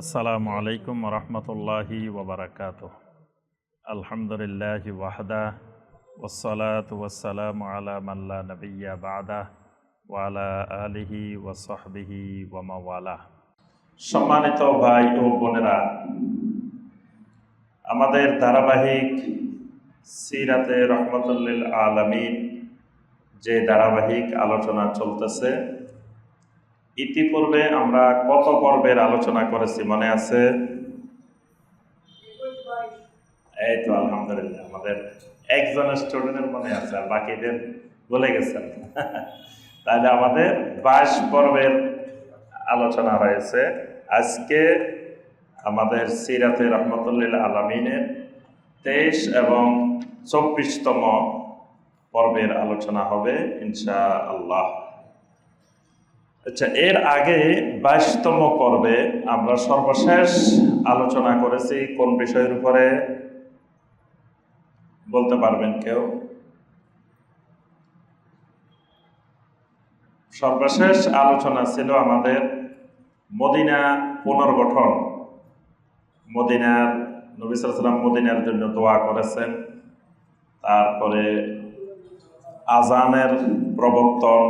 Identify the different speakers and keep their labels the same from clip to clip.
Speaker 1: আসসালামু আলাইকুম রহমতুল্লাহি ওবরাকাতুহ। আলহামদুলিল্লাহি ওয়াহদা ওয়াসসালাতু ওয়াসসালামু আলা মান লা নাবিয়্যা বা'দা ওয়া আলা আলিহি ওয়া সাহবিহি ওয়া মাওয়ালা। সম্মানিত ভাই ও বোনেরা, আমাদের ধারাবাহিক সিরাতে রহমতুল লিল আলামিন যে ধারাবাহিক আলোচনা চলতেছে, ইতিপূর্বে আমরা কত পর্বের আলোচনা করেছি মনে আছে? এই তো আলহামদুলিল্লাহ, আমাদের একজনের স্টুডেন্টের মনে আছে, আর বাকিদের বলে গেছেন। তাহলে আমাদের 22 পর্বের আলোচনা হয়েছে। আজকে আমাদের সিরাতে রহমতুল লিল আলামিনের 23 এবং 24তম পর্বের আলোচনা হবে ইনশাআল্লাহ। আচ্ছা, এর আগে 22তম পর্বে আমরা সর্বশেষ আলোচনা করেছি কোন বিষয়ের উপরে বলতে পারবেন কেউ? সর্বশেষ আলোচনা ছিল আমাদের মদিনা পুনর্গঠন। মদিনার নবী সাল্লাল্লাহু আলাইহি ওয়াসাল্লাম মদিনার জন্য দোয়া করেছেন, তারপরে আজানের প্রবর্তন,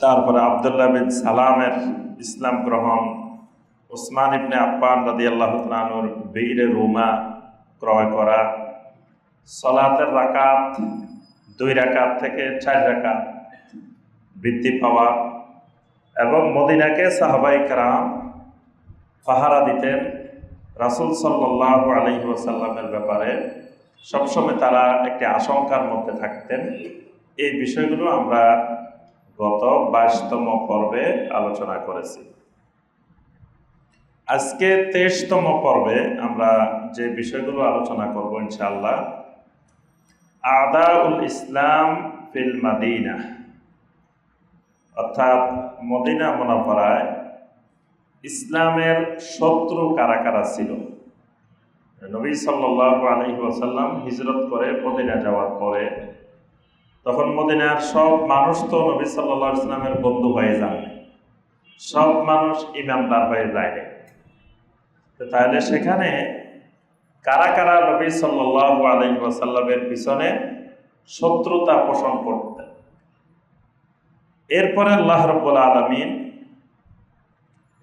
Speaker 1: তারপরে আব্দুল্লাহ বিন সালামের ইসলাম গ্রহণ, ওসমান ইবনে আফফান রাদিয়াল্লাহু তাআলা আনহুর বীরে রুমা ক্রয় করা, সালাতের রাকাত 2 রাকাত থেকে 4 রাকাত বৃদ্ধি পাওয়া, এবং মদিনাকে সাহাবায়ে কেরাম পাহারা দিতেন রাসূল সাল্লাল্লাহু আলাইহি ওয়াসাল্লামের ব্যাপারে। সবসময় তারা একটি আশঙ্কার মধ্যে থাকতেন। এই বিষয়গুলো আমরা গত 22তম পর্বে আলোচনা করেছি। আজকে 23তম পর্বে আমরা যে বিষয়গুলো আলোচনা করব ইনশাআল্লাহ, আদাউল ইসলাম ফিল মাদিনা, অর্থাৎ মদিনা মুনাওয়ারায় ইসলামের শত্রু কারা কারা ছিল। নবী সাল্লাল্লাহু আলাইহি ওয়াসাল্লাম হিজরত করে মদিনা যাওয়ার পরে তখন মদিনার সব মানুষ তো নবী সাল্লাল্লাহু আলাইহি ওয়াসাল্লামের বন্ধু হয়ে যান, সব মানুষ ঈমানদার হয়ে যায়। তাহলে সেখানে কারা কারা নবী সাল্লাল্লাহু আলাইহি ওয়াসাল্লামের পিছনে শত্রুতা পোষণ করতেন। এরপরে আল্লাহ রাব্বুল আলামিন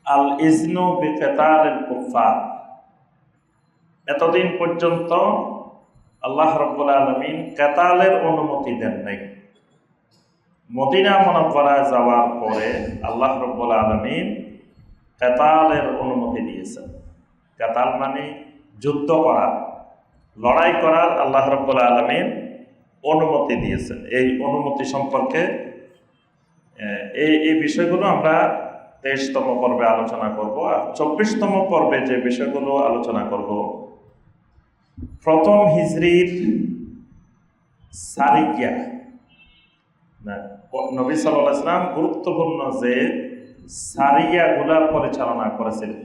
Speaker 1: আল ইজনু বিকিতালিল কুফার, এতদিন পর্যন্ত আল্লাহ রাব্বুল আলামিন কেতালের অনুমতি দেন নাই। মদিনা মুনাওয়ারায় যাওয়ার পরে আল্লাহ রাব্বুল আলামিন কেতালের অনুমতি দিয়েছেন। কেতাল মানে যুদ্ধ করা, লড়াই করার আল্লাহ রাব্বুল আলামিন অনুমতি দিয়েছেন। এই অনুমতি সম্পর্কে এই বিষয়গুলো আমরা 23তম পর্বে আলোচনা করব। আর 24তম পর্বে যে বিষয়গুলো আলোচনা করব, প্রথম হিজরির সারিয়া, নবী সাল্লাল্লাহু আলাইহি ওয়াসাল্লাম গুরুত্বপূর্ণ যে সারিয়াগুলা পরিচালনা করেছিলেন।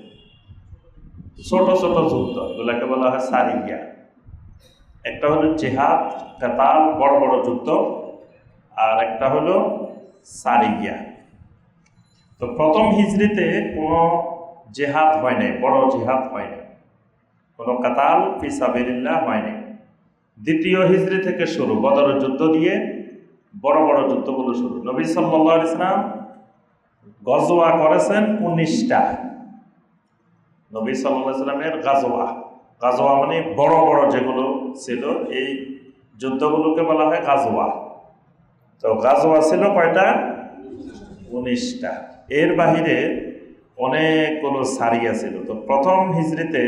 Speaker 1: ছোট ছোট যুদ্ধ, এগুলাকে বলা হয় সারিয়া। একটা হলো জিহাদ, কেতাল, বড় বড় যুদ্ধ, আর একটা হলো সারিয়া। তো প্রথম হিজরিতে কোনো জিহাদ হয় নাই, বড় জিহাদ হয় নাই, কোনো কাতাল ফি সাবিলিল্লাহ হয় নাই। দ্বিতীয় হিজরি থেকে শুরু, বদরের যুদ্ধ দিয়ে বড় বড় যুদ্ধগুলো শুরু। নবী সাল্লাল্লাহু আলাইহি ওয়াসাল্লাম গজওয়া করেছেন 19টা। নবী সাল্লাল্লাহু আলাইহি ওয়াসাল্লামের গাজওয়া মানে বড় বড় যেগুলো ছিল, এই যুদ্ধগুলোকে বলা হয় গাজওয়া। তো গাজওয়া ছিল কয়টা? 19টা। এর বাহিরে অনেকগুলো সারিয়া ছিল। তো প্রথম হিজরিতে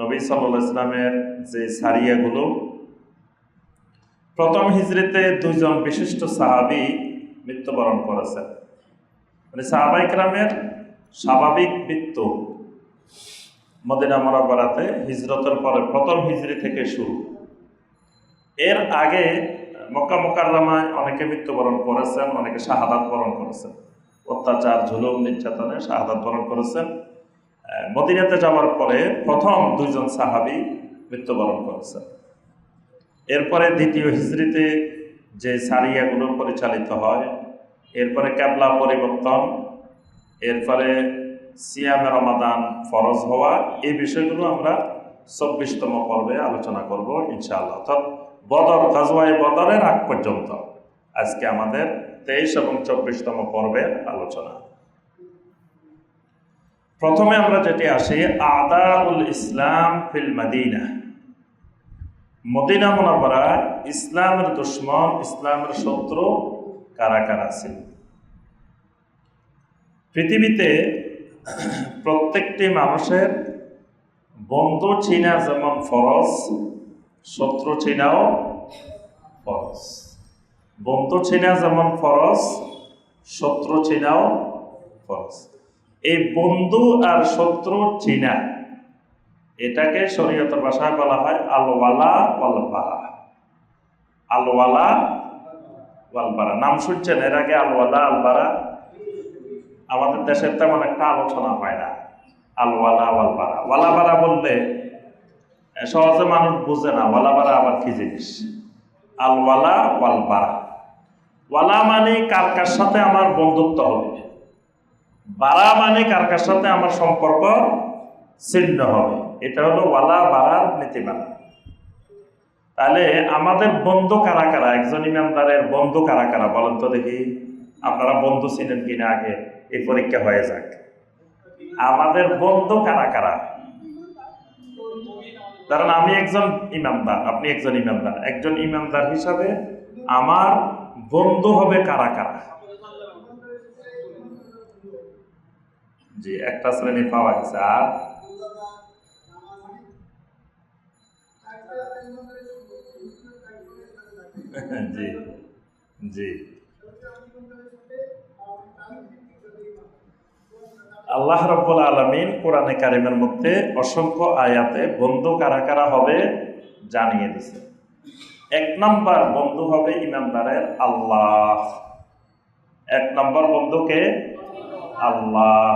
Speaker 1: নবী সাল্লাল্লাহু আলাইহি ওয়াসাল্লামের যে সারিয়াগুলো, প্রথম হিজরিতে 2 জন বিশিষ্ট সাহাবী মৃত্যুবরণ করেছেন। মানে সাহাবায়ে কেরামের স্বাভাবিক মৃত্যু মদিনা মুনাওয়ারাতে হিজরতের পরে প্রথম হিজরি থেকে শুরু। এর আগে মক্কা মুকাররমায় অনেকে মৃত্যুবরণ করেছেন, অনেকে শাহাদাত বরণ করেছেন, অত্যাচার, জুলুম, নির্যাতনে শাহাদাত বরণ করেছেন। মদিনাতে যাওয়ার পরে প্রথম 2 জন সাহাবী মৃত্যুবরণ করেছেন। এরপরে দ্বিতীয় হিজরিতে যে সারিয়াগুলো পরিচালিত হয়, এরপরে কিবলা পরিবর্তন, এরপরে সিয়ামে রমাদান ফরজ হওয়া, এই বিষয়গুলো আমরা 24তম পর্বে আলোচনা করব ইনশাআল্লাহ। অর্থাৎ বদর, গাজওয়ায়ে বদরের আগ পর্যন্ত আজকে আমাদের 23 এবং 24তম পর্বের আলোচনা। প্রথমে আমরা যেটি আসি, আদাউল ইসলাম ফিল মদিনা। মদিনা মুনাওয়ারা ইসলামের দুশমন, ইসলামের শত্রু কারা কারা ছিল? পৃথিবীতে প্রত্যেকটি মানুষের বন্ধু চিনা যেমন ফরজ, শত্রু চিনাও ফরজ। বন্ধু চিনা যেমন ফরজ, শত্রু চিনাও ফরজ। এই বন্ধু আর শত্রু চিনা, এটাকে শরীয়তের ভাষায় বলা হয় আল ওয়ালা ওয়াল বারা। আল ওয়ালা ওয়াল বারা নাম শুনছেন এর আগে? আল ওয়ালা আল বারা আমাদের দেশে তেমন একটা আলোচনা হয় না। আল ওয়ালা ওয়াল বারা, ওয়ালা বারা বললে সহজে মানুষ বুঝে না ওয়ালা বারা আবার কি জিনিস। আল ওয়ালা ওয়াল বারা, ওয়ালা মানে কার কার সাথে আমার বন্ধুত্ব হবে, বারা মানে কার কার সাথে আমার সম্পর্ক ছিন্ন হবে। এটা হলো ওয়ালা বারার নীতিমালা। তাহলে আমাদের বন্ধু কারা কারা? একজন ইমানদারের বন্ধু কারা কারা বলেন তো দেখি। আপনারা বন্ধু ছিলেন কিনা আগে এই পরীক্ষা হয়ে যাক। আমাদের বন্ধু কারা কারা? কারণ আমি একজন ইমানদার, আপনি একজন ইমানদার। একজন ইমানদার হিসাবে আমার বন্ধু হবে কারা কারা? জি, একটা শ্রেণী পাওয়া গেছে। আর জি জি, আল্লাহ রাব্বুল আলামিন কোরআনে কারিমের মধ্যে অসংখ্য আয়াতে বন্ধু কারা কারা হবে জানিয়ে দিয়েছে। 1 নম্বর বন্ধু হবে ইমানদারের আল্লাহ। 1 নম্বর বন্ধুকে আল্লাহ।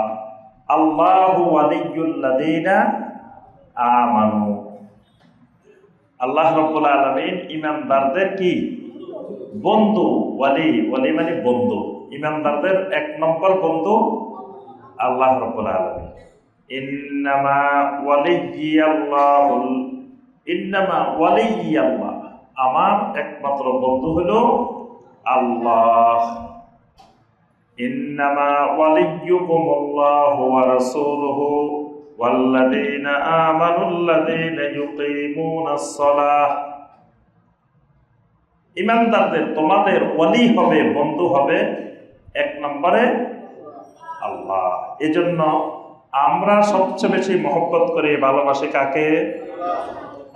Speaker 1: আল্লাহু ওয়ালিয়্যুল্লাযীনা আমানু। আল্লাহ রাব্বুল আলামিন ইমানদারদের কি বন্ধু। ওয়ালি, ওয়ালি মানে বন্ধু। ইমানদারদের 1 নম্বর বন্ধু আল্লাহ রাব্বুল আলামিন। ইন্নামা ওয়ালিয়্যাল্লাহুল, ইন্নামা ওয়ালিয়্যাল্লাহ, আমার একমাত্র বন্ধু হলো আল্লাহ। ইন্নামা ওয়ালিয়্যুকুমুল্লাহু ওয়া রাসূলুহু ওয়াল্লাযীনা আমানুল্লাযীনা ইউকীমুনাস সালাহ। ইমানদারদের, তোমাদের ওয়ালি হবে, বন্ধু হবে 1 নম্বরে আল্লাহ। এজন্য আমরা সবচেয়ে বেশি মহব্বত করি, ভালোবাসি কাকে?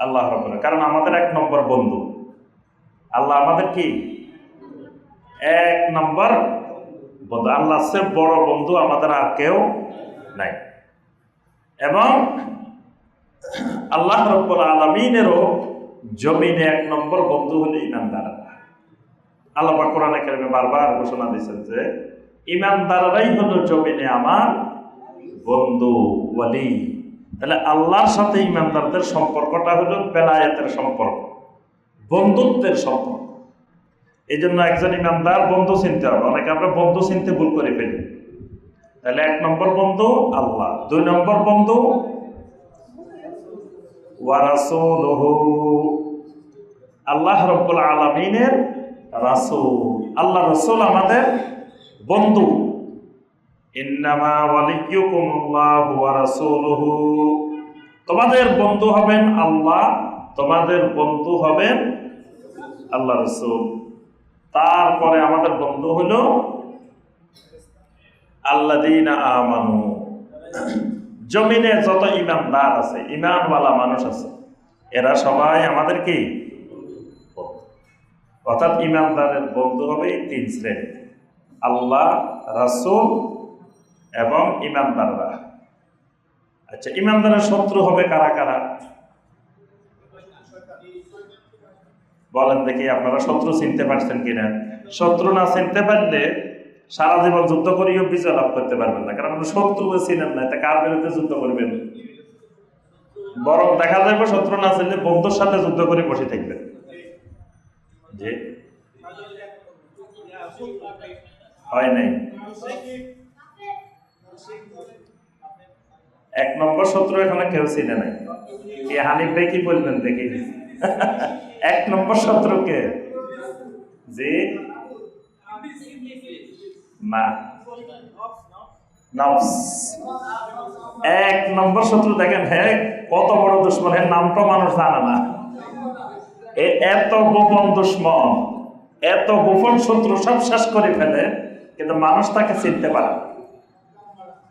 Speaker 1: আল্লাহ রাব্বুল। কারণ আমাদের 1 নম্বর বন্ধু আল্লাহ। আমাদের কি 1 নম্বর বন্ধু। আল্লাহর চেয়ে বড় বন্ধু আমাদের আর কেউ নাই। এবং আল্লাহ রাব্বুল আলামিনেরও জমিনে 1 নম্বর বন্ধু হলো ইমানদাররা। আল্লাহ পাক কোরআনে কারিমে বারবার ঘোষণা দিয়েছেন যে ইমানদাররাই হলো জমিনে আমার বন্ধু, ওয়ালি। তাহলে আল্লাহর সাথে ইমানদারদের সম্পর্কটা হলো বেলায়েতের সম্পর্ক, বন্ধুত্বের সম্পর্ক। এই জন্য একজন ইমানদার বন্ধু চিনতে হবে। অনেকে আমরা বন্ধু চিনতে ভুল করে ফেলি। তাহলে 1 নম্বর বন্ধু আল্লাহ। 2 নম্বর বন্ধু ওয়া রাসূলুহু, আল্লাহ রাব্বুল আলামিনের রাসূল। আল্লাহ রাসূল আমাদের বন্ধু। ইন্নামা ওয়ালিয়্যুকুমুল্লাহু ওয়া রাসূলুহু, তোমাদের বন্ধু হবেন আল্লাহ, তোমাদের বন্ধু হবেন আল্লাহ রাসূল। তারপরে আমাদের বন্ধু হলো আল্লাযীনা আমানু। জমিনে যত ইমানদার আছে, ইমানওয়ালা মানুষ আছে, এরা সবাই আমাদের কি? অর্থাৎ ইমানদারের বন্ধু হবে 3 শ্রেণী, আল্লাহ, রাসূল এবং ইমানদাররা। আচ্ছা, ইমানদারের শত্রু হবে কারা কারা বলেন দেখি। আপনারা শত্রু চিনতে পারছেন কিনা? শত্রু না চিনতে পারলে সারা জীবন যুদ্ধ করিও বিজয় লাভ করতে পারবেন না। কারণ শত্রু চিনেন না, তা কার বিরুদ্ধে যুদ্ধ করবেন? বরং দেখা যাবে শত্রু না চিনলে বন্ধুর সাথে যুদ্ধ করে বসে থাকবেন। জি, হয় নাই। 1 নম্বর শত্রু এখানে কেউ চিনে নাই। কি হানিফ ভাই কি বলবেন দেখি? 1 নম্বর শত্রুকে? জি না, নফস। 1 নম্বর শত্রু দেখেন, হ্যাঁ কত বড় দুশ্মন, এর নামটা মানুষ জানে না। এত গোপন দুশ্মন, এত গোপন শত্রু, সব শেষ করে ফেলে, কিন্তু মানুষ তাকে চিনতে পারে না।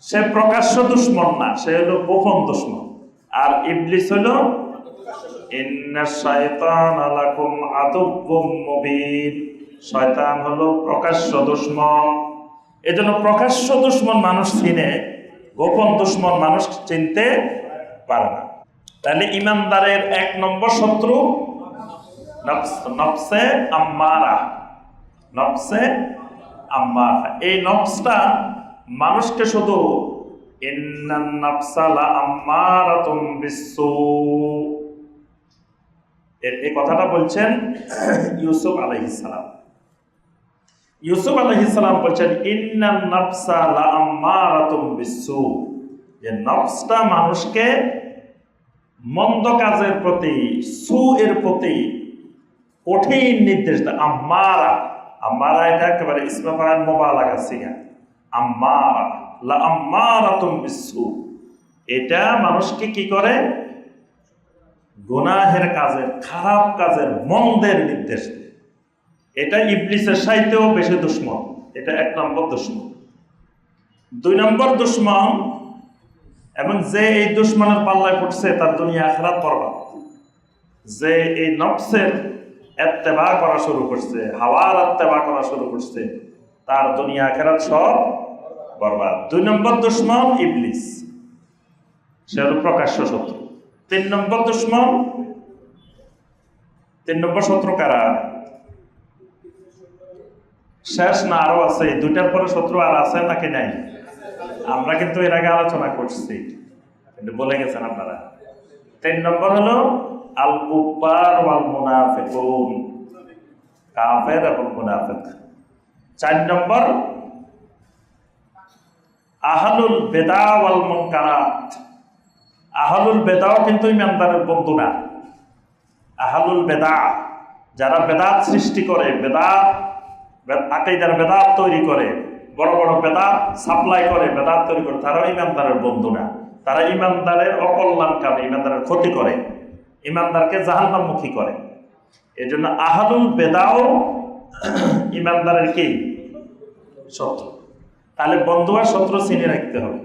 Speaker 1: সে প্রকাশ্য দুশ্মন না, সে হলো গোপন দুশ্মন। আর ইবলিস হলো ইন্নাশ শায়তানা লাকুম আদুব্বুম মুবিন, শয়তান হলো প্রকাশ্য দুশ্মন। এজন্য প্রকাশ্য দুশ্মন মানুষ চিনে, গোপন দুশ্মন মানুষ চিনতে পারে না। তাহলে ইমানদারের 1 নম্বর শত্রু নফসে আম্মারা, নফসে আম্মারা। এই নফসটা মানুষকে শুধু ইন্নান নাফসা লাআম্মারাতুম বিসসু, এই কথাটা বলছেন ইউসুফ আলাইহিস সালাম। ইউসুফ আলাইহিস সালাম বলছেন ইন্নান নাফসা লাআম্মারাতুম বিসসু, যে নফসটা মানুষকে মন্দ কাজের প্রতি, সু এর প্রতি কঠিন নির্দেশ দেয়। আম্মারা, আম্মারা এটা একেবারে ইসমে ফাইল মুবালাগা সিগা। আম্মারা লাআম্মারাতুম বিসসু, এটা মানুষকে কি করে? গুনাহের কাজের, খারাপ কাজের, মন্দের নির্দেশ দেয়। এটা ইবলিসের চাইতেও বেশি দুশ্মন। এটা 1 নম্বর দুশ্মন। 2 নম্বর দুশ্মন, এবং যে এই দুশ্মনের পাল্লায় পড়ছে তার দুনিয়া আখিরাত বরবাদ। যে এই নফসের ইত্তেবা করা শুরু করছে, হাওয়ার ইত্তেবা করা শুরু করছে, তার দুনিয়া আখিরাত সব বরবাদ। 2 নম্বর দুশ্মন ইবলিস, সে হলো প্রকাশ্য শত্রু। 3 নম্বর দুশ্মন, 3 নম্বর শত্রু কারা? শেষ না আরো আছে? 2টার পরে শত্রু আর আছে নাকি নাই? আমরা কিন্তু এর আগে আলোচনা করছি, কিন্তু বলে গেছেন আপনারা। 3 নম্বর হলো আল কুফার ওয়াল মুনাফিকুন, কাফের এবং মুনাফিক। 4 নম্বর আহলুল বেদা ওয়াল মুনকারাত। আহলুল বেদাও কিন্তু ইমানদারের বন্ধু না। আহলুল বেদা, যারা বেদাত সৃষ্টি করে, বেদাত আকীদার বেদাত তৈরি করে, বড় বড় বেদাত সাপ্লাই করে, বেদাত তৈরি করে, তারাও ইমানদারের বন্ধু না। তারা ইমানদারের অকল্যাণকামী, ইমানদারের ক্ষতি করে, ইমানদারকে জাহান্নামমুখী করে। এজন্য আহলুল বেদাও ইমানদারের কি? শত্রু। তাহলে বন্ধু আর শত্রু চিনে রাখতে হবে।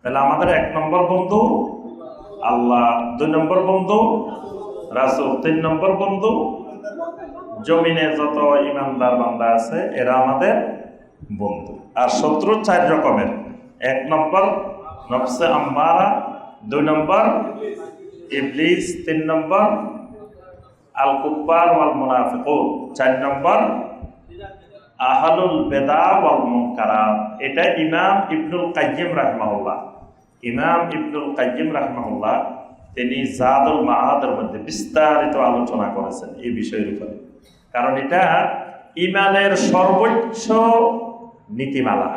Speaker 1: তাহলে আমাদের 1 নম্বর বন্ধু আল্লাহ, 2 নম্বর বন্ধু রাসূল, 3 নম্বর বন্ধু জমিনে যত ইমানদার বান্দা আছে, এরা আমাদের বন্ধু। আর শত্রু 4 রকমের। 1 নম্বর নফসে আম্মারা, 2 নম্বর ইবলিস, 3 নম্বর আল কুফার ওয়াল মুনাফিকুন, 4 নম্বর আহলুল বেদা ওয়াল মুনকারাত। এটা ইমাম ইবনুল কাইয়িম রাহিমাহুল্লাহ, ইমাম ইবনুল কাইয়িম রাহিমাহুল্লাহ তিনি জাদুল মাআদের মধ্যে বিস্তারিত আলোচনা করেছেন এই বিষয়ের উপরে। কারণ এটা ইমানের সর্বোচ্চ নীতিমালা।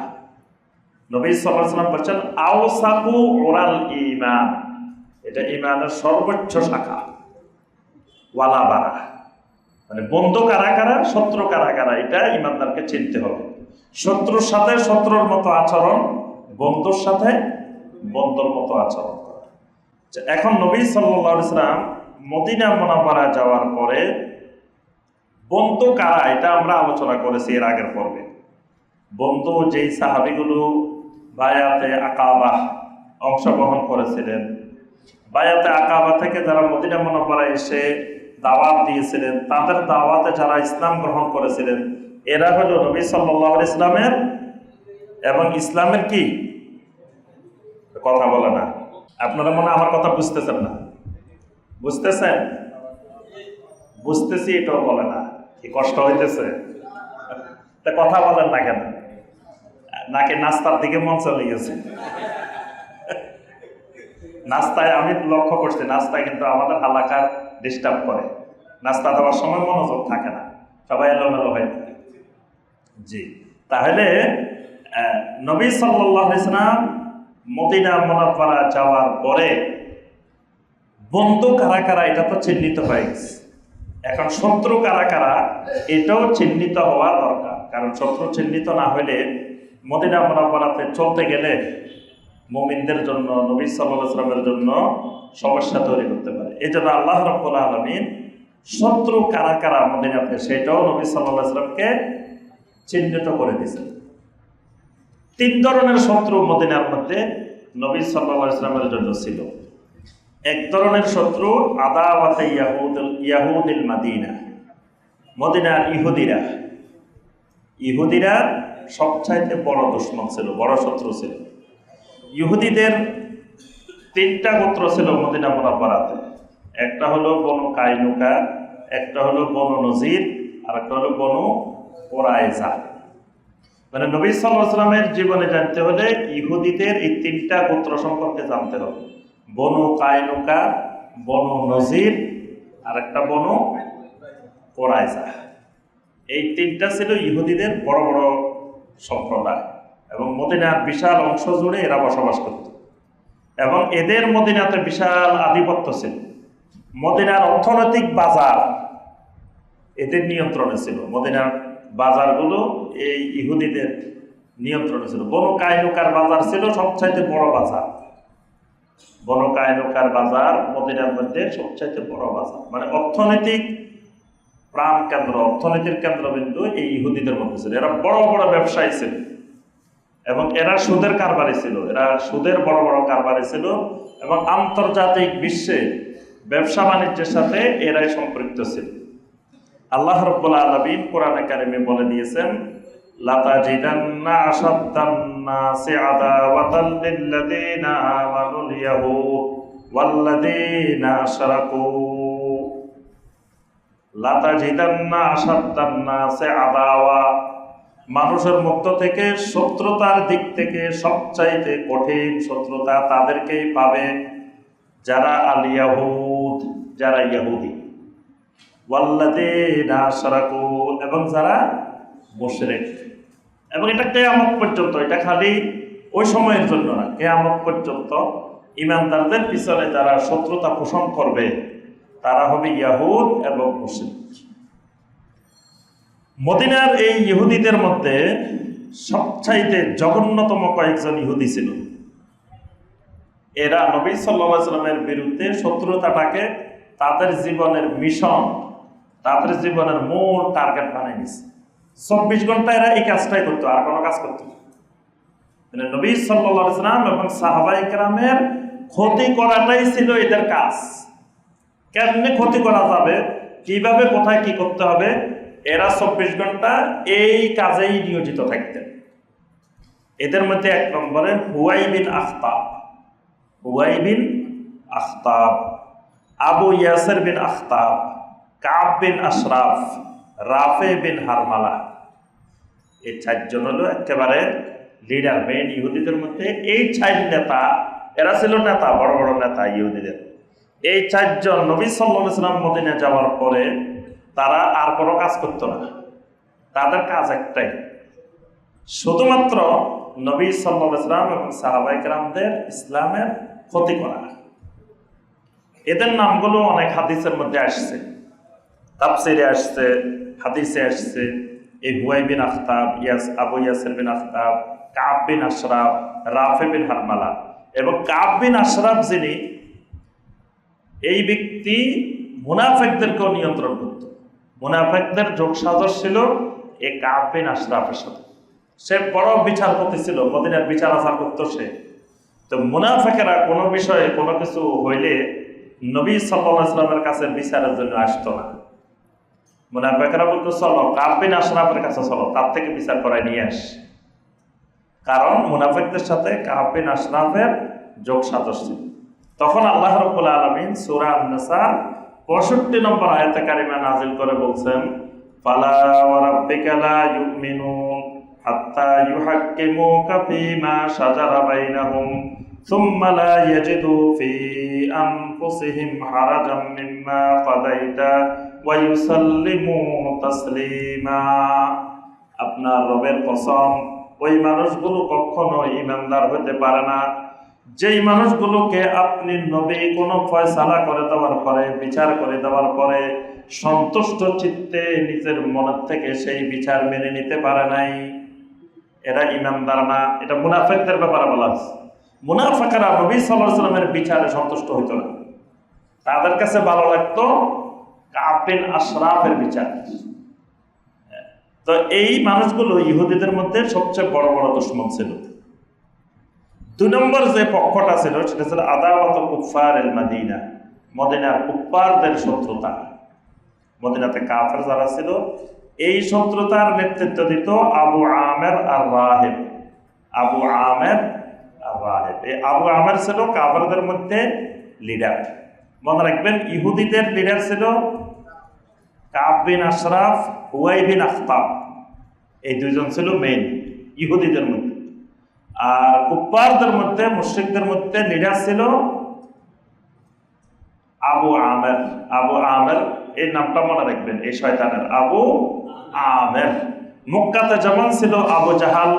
Speaker 1: নবী সাল্লাল্লাহু আলাইহি ওয়াসাল্লাম বলেছেন আওসাকু উরাল ঈমান, এটা ঈমানের সর্বোচ্চ শাখা। ওয়ালা বারা, মানে বন্ধু কারা কারা, শত্রু কারা কারা, এটা ঈমানদারকে চিনতে হবে। শত্রুর সাথে শত্রুর মতো আচরণ, বন্ধুর সাথে বন্ধুর মতো আচরণ করা। এখন নবী সাল্লাল্লাহু আলাইহি ওয়াসাল্লাম মদিনা মুনাওয়ারা যাওয়ার পরে বন্ধু কারা, এটা আমরা আলোচনা করেছি এর আগের পর্বে। বন্ধু যেই সাহাবীগুলো বায়াতে আকাবা অংশগ্রহণ করেছিলেন, বায়াতে আকাবা থেকে যারা মদিনা মুনাওয়ারা এসে দাওয়াত দিয়েছিলেন, তাদের দাওয়াতে যারা ইসলাম গ্রহণ করেছিলেন, এরা হলো নবী সাল্লাল্লাহু আলাইহি ওয়াসাল্লামের এবং ইসলামের কি? কথা বলে না। আপনারা মনে আমার কথা বুঝতেছেন না? বুঝতেছেন? বুঝতেছি, এটাও বলে না। কি কষ্ট হইতেছে? তা কথা বলেন না কেন? নাকি নাস্তার দিকে মন চলে গেছে? নাস্তায় আমি লক্ষ্য করছি, নাস্তায় কিন্তু আমাদের হালাকার ডিস্টার্ব করে। নাস্তা দেওয়ার সময় মনোযোগ থাকে না, সবাই এলোমেলো হয়ে থাকে। জি, তাহলে নবী সাল্লাল্লাহু আলাইহি ওয়াসাল্লাম মদিনা মুনাওয়ারা যাওয়ার পরে বন্ধু কারা কারা এটা তো চিহ্নিত হয়ে গেছে। এখন শত্রু কারা কারা এটাও চিহ্নিত হওয়া দরকার, কারণ শত্রু চিহ্নিত না হলে মদিনা মুনাওয়ারাতে চলতে গেলে মুমিনদের জন্য, নবী সাল্লাল্লাহু আলাইহি ওয়াসাল্লামের জন্য সমস্যা তৈরি করতে পারে। এই জন্য আল্লাহ রাব্বুল আলামিন শত্রু কারা কারা মদিনাতে সেটাও নবী সাল্লাল্লাহু আলাইহি ওয়াসাল্লামকে চিহ্নিত করে দিয়েছেন। 3 ধরনের শত্রু মদিনার মধ্যে নবী সাল্লাল্লাহু আলাইহি ওয়াসাল্লামের জন্য ছিল। এক ধরনের শত্রু আদাওয়াতে ইয়াহুদিল মাদিনা, মদিনার ইহুদিরা সবচাইতে বড় দুশমন ছিল, বড় শত্রু ছিল। ইহুদিদের 3টা গোত্র ছিল মদিনা মুনাওয়ারাতে। একটা হলো বনু কাইনুকা, একটা হলো বনু নজির, আর একটা হলো বনু কোরাইজা। মানে নবী সাল্লাল্লাহু আলাইহি ওয়াসাল্লামের জীবনে জানতে হলে ইহুদিদের এই 3টা গোত্র সম্পর্কে জানতে হবে। বনু কাইনুকা, বনু নজির, আর একটা বনু কোরাইজা। এই 3টা ছিল ইহুদিদের বড় বড় সম্প্রদায়, এবং মদিনার বিশাল অংশ জুড়ে এরা বসবাস করত, এবং এদের মদিনাতে বিশাল আধিপত্য ছিল। মদিনার অর্থনৈতিক বাজার এদের নিয়ন্ত্রণে ছিল। মদিনার বাজারগুলো এই ইহুদিদের নিয়ন্ত্রণে ছিল। বনু কাইনুকার বাজার ছিল সবচাইতে বড় বাজার। বনু কাইনুকার বাজার মদিনার মধ্যে সবচাইতে বড় বাজার, মানে অর্থনৈতিক প্রাণ কেন্দ্র, অর্থনীতির কেন্দ্রবিন্দু এই ইহুদিদের মধ্যে ছিল। এরা বড় বড় ব্যবসায়ী ছিল, এবং এরা সুদের কারবারি ছিল। এরা সুদের বড় বড় কারবারি ছিল, এবং আন্তর্জাতিক বিশ্বে ব্যবসা বাণিজ্যের সাথে এরাই সম্পৃক্ত ছিল। আল্লাহ রাব্বুল আলামিন কোরআনে কারিমে বলে দিয়েছেন, লাতাজিদান্না আশাদ্দান-নাসি আদাওয়াতাল লিল্লাযীনা আমানুল ইয়াহুদ ওয়াল্লাযীনা আশরাকু। লাতাজিদান্না আশাদ্দান-নাসি আদাওয়া, মানুষের মধ্য থেকে শত্রুতার দিক থেকে সবচাইতে কঠিন শত্রুতা তাদেরকেই পাবে যারা আল ইয়াহুদ, যারা ইহুদি, ওয়াল্লাযীনা আশরাকু, এবং যারা মুশরিক। এবং এটা কিয়ামত পর্যন্ত, এটা খালি ওই সময়ের জন্য না, কিয়ামত পর্যন্ত ঈমানদারদের পিছনে যারা শত্রুতা পোষণ করবে তারা হবে ইয়াহুদ এবং মুশরিক। মদিনার এই ইহুদিদের মধ্যে সবচাইতে জঘন্যতম কয়েকজন ইহুদি ছিল। এরা নবী সাল্লাল্লাহু আলাইহি ওয়াসাল্লামের বিরুদ্ধে শত্রুতাটাকে তাদের জীবনের মিশন, তাদের জীবনের মূল টার্গেট বানিয়ে নিছে। 24 ঘন্টা এরা এই কাজটাই করতো, আর কোনো কাজ করতো না। মানে নবী সাল্লাল্লাহু আলাইহি ওয়াসাল্লাম এবং সাহাবায়ে কেরামের ক্ষতি করাটাই ছিল এদের কাজ। কেমনে ক্ষতি করা যাবে, কিভাবে, কোথায় কি করতে হবে, এরা 24 ঘন্টা এই কাজেই নিয়োজিত থাকতেন। এদের মধ্যে 1 নম্বরে হুয়াই বিন আখতাব, আবু ইয়াসির বিন আখতাব, কাব বিন আশরাফ, রাফে বিন হারমালা। এই 4 জন হলো একেবারে লিডার, মেইন ইহুদিদের মধ্যে। এই 4 নেতা, এরা ছিল নেতা, বড় বড় নেতা ইহুদিদের। এই 4 জন নবী সাল্লাল্লাহু আলাইহি ওয়াসাল্লাম মদিনা যাওয়ার পরে তারা আর কোনো কাজ করতো না। তাদের কাজ একটাই, শুধুমাত্র নবী সাল্লাল্লাহু আলাইহি ওয়াসাল্লাম এবং সাহাবায়ে কেরামদের ইসলামের ক্ষতি করা। এদের নামগুলো অনেক হাদিসের মধ্যে আসছে, তাফসিরে আসছে, হাদিসে আসছে। এই হুয়াই বিন আখতাব, আবু ইয়াসির বিন আখতাব, কাব বিন আশরাফ, রাফে বিন হারমালা। এবং কাব বিন আশরাফ যিনি, এই ব্যক্তি মুনাফিকদেরকেও নিয়ন্ত্রণ করত। মুনাফিকদের যোগসাজশ ছিল এই কাব বিন আশরাফের সাথে। সে বড় বিচারপতি ছিল, মদিনার বিচার আচার করত সে। তো মুনাফিকেরা কোনো বিষয়ে কোনো কিছু হইলে নবী সাল্লাল্লাহু আলাইহি ওয়াসাল্লামের কাছে বিচারের জন্য আসতো না। মুনাফিকরা বলতো, চলো কাব বিন আশরাফের কাছে চলো, তার থেকে বিচার করায় নিয়ে আস। কারণ মুনাফিকদের সাথে কাব বিন আশরাফের যোগসাজশ ছিল। তখন আল্লাহ রাব্বুল আলামিন সূরা আন-নিসা 65 নম্বর আয়াতে কারিমা নাযিল করে বলছেন, ফালা ওয়া রাব্বিকা লা ইউমিনুন হাত্তা ইউহাক্কিমুকা ফীমা শাজারা বাইনাহুম সুম্মা লা ইয়াজিদু ফী আনফুসিহিম হারাজাম মিম্মা কাদাইতা ওয়া ইউসাল্লিমু তাসলিমা। আপনার রবের কসম, ওই মানুষগুলো কখনো ঈমানদার হতে পারে না যেই মানুষগুলোকে আপনি নবী কোনো ফয়সালা করে দেওয়ার পরে, বিচার করে দেওয়ার পরে সন্তুষ্ট চিত্তে নিজের মনের থেকে সেই বিচার মেনে নিতে পারে নাই, এরা ইমানদার না। এটা মুনাফিকদের ব্যাপারে বলা আছে। মুনাফিকরা নবী সাল্লাল্লাহু আলাইহি ওয়াসাল্লামের বিচারে সন্তুষ্ট হইতো না। তাদের কাছে ভালো লাগতো কাব বিন আশরাফের বিচার। তো এই মানুষগুলো ইহুদিদের মধ্যে সবচেয়ে বড় বড় দুশমন ছিল। 2 নম্বর যে পক্ষটা ছিল সেটা ছিল আদাওয়াত কুফার এল মাদিনা, মদিনার কুফারদের শত্রুতা। মদিনাতে কাফের যারা ছিল এই শত্রুতার নেতৃত্ব দিত আবু আমের আর রাহিব। আবু আমের আর রাহিব, এই আবু আমের ছিল কাফেরদের মধ্যে লিডার। মনে রাখবেন, ইহুদিদের লিডার ছিল কাব বিন আশরাফ, হুয়াই বিন আখতাব, এই দুইজন ছিল মেইন ইহুদিদের মধ্যে। আর কুফারদের মধ্যে, মুশরিকদের মধ্যে লিডার ছিল আবু আমের। আবু আমের এই নামটা মনে রাখবেন, এই শয়তানের আবু আমের। মক্কাতে যেমন ছিল আবু জাহাল,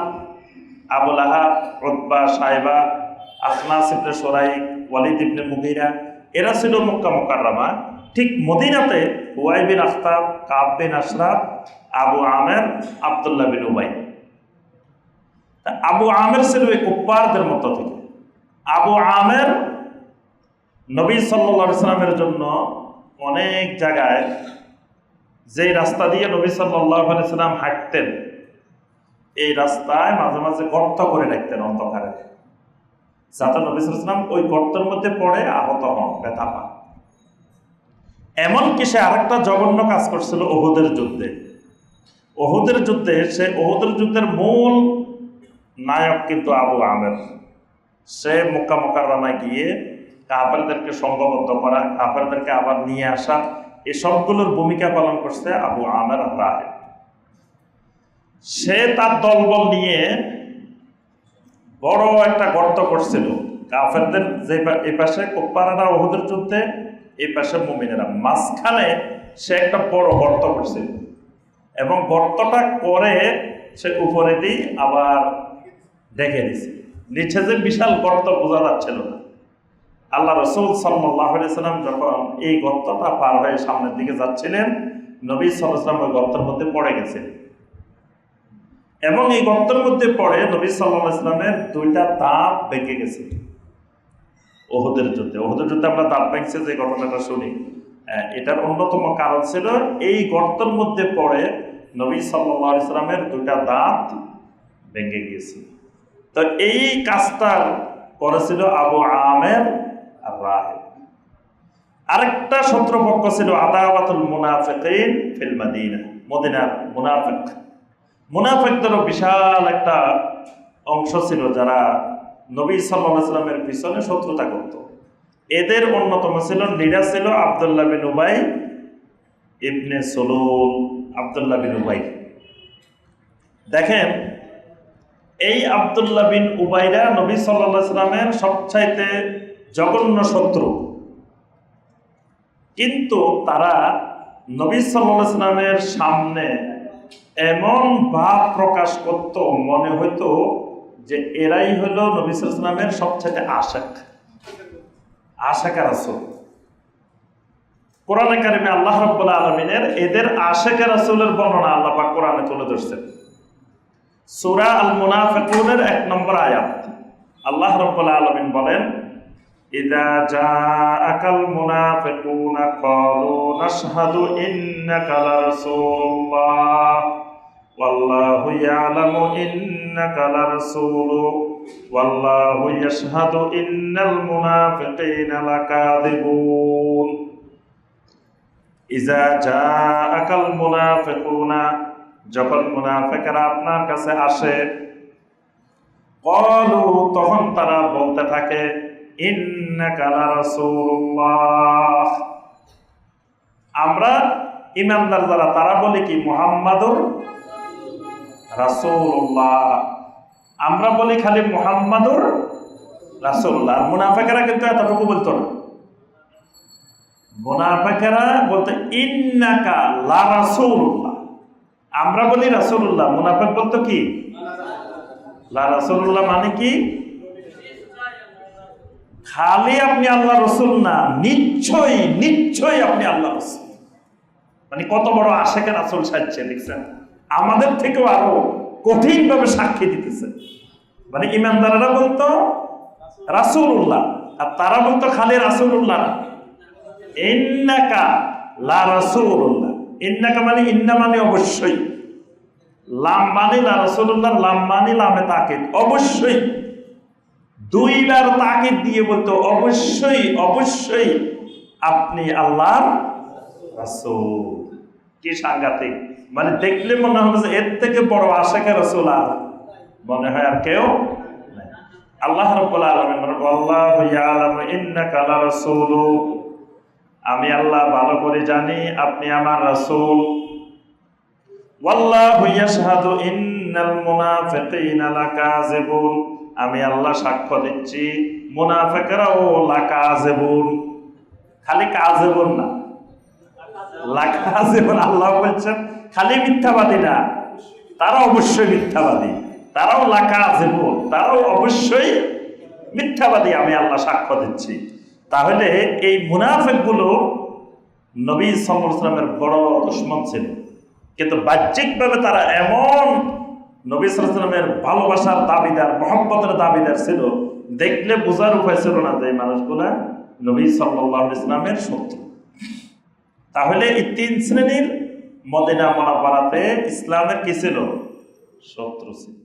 Speaker 1: আবু লাহাব, উতবা, সাইবা, আখনাস ইবনে সুরাইক, ওয়ালিদ ইবনে মুগীরা, এরা ছিল মক্কা মুকাররমা। ঠিক মদিনাতে হুয়াই বিন আখতাব, কাব বিন আশরাফ, আবু আমের, আব্দুল্লাহ বিন উবাই। আবু আমের ছিল এই কুফারদের মধ্য থেকে। আবু আমের নবী সাল্লাল্লাহু আলাইহি সাল্লামের জন্য অনেক জায়গায়, যেই রাস্তা দিয়ে নবী সাল্লাল্লাহু আলাইহি সাল্লাম হাঁটতেন, এই রাস্তায় মাঝে মাঝে গর্ত করে রাখতেন অন্ধকারে, যাতে নবী সাল্লাল্লাহু আলাইহি সাল্লাম ওই গর্তের মধ্যে পড়ে আহত হন, ব্যথা পান। এমনকি সে আরেকটা জঘন্য কাজ করছিল উহুদের যুদ্ধে। উহুদের যুদ্ধে, সে উহুদের যুদ্ধের মূল নায়ক কিন্তু আবু আমের। সে মক্কা মুকাররমায় গিয়ে কাফেরদেরকে সংঘবদ্ধ করা, কাফেরদেরকে আবার নিয়ে আসা, এই সবগুলোর ভূমিকা পালন করছে আবু আমের আর রাহিব। সে তার দলবল নিয়ে বড় একটা গর্ত করছিল কাফেরদের, যে এই পাশে কুফাররা উহুদের যুদ্ধে, এই পাশে মুমিনেরা, মাঝখানে সে একটা বড় গর্ত করছিল। এবং গর্তটা করে সে উপরে দিয়ে আবার দেখে দিছে, নিচে যে বিশাল গর্ত বোঝা যাচ্ছিল না। আল্লাহ রাসূল সাল্লাল্লাহু আলাইহি সাল্লাম যখন এই গর্তটা পার হয়ে সামনের দিকে যাচ্ছিলেন, নবী সাল্লাল্লাহু আলাইহি সাল্লাম ওই গর্তের মধ্যে পড়ে গেছেন। এবং এই গর্তের মধ্যে পড়ে নবী সাল্লাল্লাহু আলাইহি সাল্লামের 2টা দাঁত ভেঙে গেছে উহুদের যুদ্ধে। উহুদের যুদ্ধে আমরা দাঁত ভেঙছে যে ঘটনাটা শুনি, এটার অন্যতম কারণ ছিল এই গর্তের মধ্যে পড়ে নবী সাল্লাল্লাহু আলাইহি সাল্লামের 2টা দাঁত ভেঙে গিয়েছে। তো এই কাজটা করেছিল আবু আমের আর রাহিব। আরেকটা শত্রুপক্ষ ছিল আদাওয়াতুল মুনাফিকিন ফিল মাদিনা, মদিনার মুনাফিক। মুনাফিকদেরও বিশাল একটা অংশ ছিল যারা নবী সাল্লাল্লাহু আলাইহি সাল্লামের পিছনে শত্রুতা করত। এদের অন্যতম ছিল, লিডার ছিল আব্দুল্লাহ বিন উবাই ইবনে সুলুল। আব্দুল্লাহ বিন উবাই, দেখেন এই আব্দুল্লাহ বিন উবাইরা নবী সাল্লাল্লাহু আলাইহি সাল্লামের সবচাইতে জঘন্য শত্রু। কিন্তু তারা নবী সাল্লাল্লাহু আলাইহি সাল্লামের সামনে এমন ভাব প্রকাশ করত, মনে হইতো যে এরাই হলো নবী সাল্লাল্লাহু আলাইহি সাল্লামের সবচাইতে আশিক, আশিক রাসূল। কোরআনে কারিমে আল্লাহ রাব্বুল আলামিনের এদের আশিক রাসূলের বর্ণনা আল্লাহ পাক কোরআনে তুলে ধরছেন। সূরা আল মুনাফিকুনের 1 নম্বর আয়াত আল্লাহ রাব্বুল আলামিন বলেন, ইযা জাআকাল মুনাফিকুনা ক্বালু নাশহাদু ইন্নাকা লারাসূলুল্লাহ ওয়াল্লাহু ইয়ালামু ইন্নাকা লারাসূলু ওয়াল্লাহু ইয়াশহাদু ইন্নাল মুনাফিকিনা লাকাযিবুন। ইযা জাআকাল মুনাফিকুনা, যখন মুনাফিকরা আপনার কাছে আসে, ক্বালু, তখন তারা বলতে থাকে, ইন্নাকা লারাসূলুল্লাহ, আমরা ইমানদার যারা তারা বলে কি মুহাম্মাদুর রাসূলুল্লাহ, আমরা বলি খালি মুহাম্মাদুর রাসূলুল্লাহ। আর মুনাফিকরা কিন্তু এতটুকু বলতো না। মুনাফিকরা বলতে ইন্নাকা লারাসূলুল্লাহ, আমরা বলি রাসূলুল্লাহ, মুনাফিক বলতো কি লা রাসূলুল্লাহ, মানে কি খালি আপনি আল্লাহ রসুল না, নিশ্চয়ই নিশ্চয়ই আপনি আল্লাহ রসুল। মানে কত বড় আশেখ রাসূল সাজছে দেখছেন, আমাদের থেকেও আরো কঠিন ভাবে সাক্ষী দিতেছে। মানে ইমানদারেরা বলতো রাসূলুল্লাহ, আর তারা বলতো খালি রাসূলুল্লাহ না, ইন্নাকা লা রাসূলুল্লাহ। ইন্নাকা মানে ইন্না মানে অবশ্যই, লাম মানে লা রাসূলুল্লাহ, লাম মানে লামে তাকিদ, অবশ্যই। দুইবার তাকিদ দিয়ে বলতো অবশ্যই অবশ্যই আপনি আল্লাহর রাসূল। কি সাংঘাতিক! মানে দেখলে মনে হবে যে এর থেকে বড় আশেখ রাসূল আর মনে হয় আর কেউ নাই। আল্লাহ রাব্বুল আলামিন বলেন আল্লাহু ইয়ালামু ইন্নাকা লারাসূলু, আমি আল্লাহ ভালো করে জানি আপনি আমার রাসূল। ওয়াল্লাহু ইয়াশহাদু ইন্নাল মুনাফিকিনা লাকাযিবুন, আমি আল্লাহ সাক্ষ্য দিচ্ছি মুনাফিকরাও লাকাযিবুন। খালি কাযিবুন না, লাকাযিবুন। আল্লাহ বলছেন খালি মিথ্যাবাদী না, তারা অবশ্যই মিথ্যাবাদী, তারাও লাকাযিবুন, তারাও অবশ্যই মিথ্যাবাদী, আমি আল্লাহ সাক্ষ্য দিচ্ছি। তাহলে এই মুনাফিকগুলো নবী সাল্লাল্লাহু আলাইহি ওয়াসাল্লামের বড় দুশমন ছিল, কিন্তু বাহ্যিকভাবে তারা এমন নবী সাল্লাল্লাহু আলাইহি ওয়াসাল্লামের ভালোবাসার দাবিদার, মহব্বতের দাবিদার ছিল, দেখলে বোঝার উপায় ছিল না যে এই মানুষগুলা নবী সাল্লাল্লাহু আলাইহি ওয়াসাল্লামের শত্রু। তাহলে এই তিন শ্রেণীর মদিনা মুনাওয়ারাতে ইসলামের কি ছিল? শত্রু ছিল।